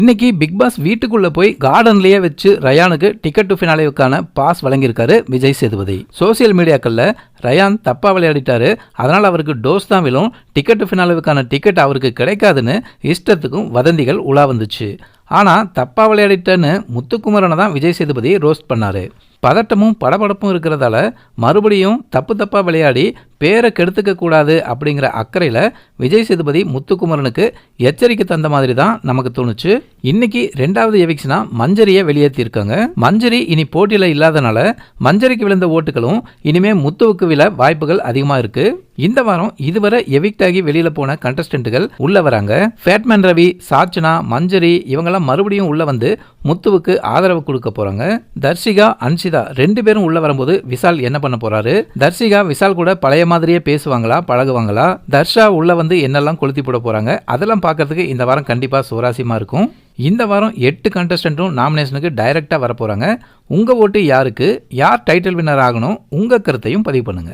இன்னைக்கு big pass வீட்டுக்குள்ள போய் கார்டன்லயே வச்சு ரயானுக்கு டிக்கெட் டு ஃபினாலேவுக்கான பாஸ் வழங்கியிருக்காரு விஜய் சேதுபதி. சோசியல் மீடியாக்கள்ல ரயான் தப்பா விளையாடிட்டாரு, அதனால அவருக்கு டோஸ் தான் விழும், டிக்கெட் டு ஃபினாலேவுக்கான டிக்கெட் அவருக்கு கிடைக்காதுன்னு இஷ்டத்துக்கும் வதந்திகள் உலா வந்துச்சு. ஆனா தப்பா விளையாடிட்டேன்னு முத்துக்குமரனை தான் விஜய் சேதுபதி ரோஸ்ட் பண்ணாரு. பதட்டமும் படபடப்பும் இருக்கிறதால மறுபடியும் தப்பா விளையாடி பேரை கெடுத்துக்க கூடாது அப்படிங்கிற அக்கறையில் விஜய் சேதுபதி முத்துக்குமரனுக்கு எச்சரிக்கை தந்த மாதிரி தான் நமக்கு தோணுச்சு. இன்னைக்கு 2வது எவிக்ஷனா மஞ்சரியை வெளியேற்றிருக்காங்க. மஞ்சரி இனி போட்டியில் இல்லாதனால மஞ்சரிக்கு விழுந்த ஓட்டுகளும் இனிமே முத்துவுக்கு விழ வாய்ப்புகள் அதிகமாக இருக்கு. இந்த வாரம் இதுவரை எவிக்ட் ஆகி வெளியில போன கண்டஸ்டன்ட்டுகள் உள்ள வராங்க. ஃபேட்மேன் ரவி, சாச்சனா, மஞ்சரி இவங்கெல்லாம் மறுபடியும் உள்ள வந்து முத்துவுக்கு ஆதரவு கொடுக்க போறாங்க. தர்ஷிகா, அன்ஷிதா 2 பேரும் உள்ள வரும்போது விஷால் என்ன பண்ண போறாரு? தர்ஷிகா விஷால் கூட பழைய மாதிரியே பேசுவாங்களா, பழகுவாங்களா? தர்ஷா உள்ள வந்து என்னெல்லாம் கொளுத்தி போட போறாங்க? அதெல்லாம் பார்க்கறதுக்கு இந்த வாரம் கண்டிப்பா சுவாரஸ்யமா இருக்கும். இந்த வாரம் 8 கண்டஸ்டன்ட்டும் நாமினேஷனுக்கு டைரக்டா வர போறாங்க. உங்க ஓட்டு யாருக்கு? யார் டைட்டில் வின்னர் ஆகணும்? உங்க கருத்தையும் பதிவு பண்ணுங்க.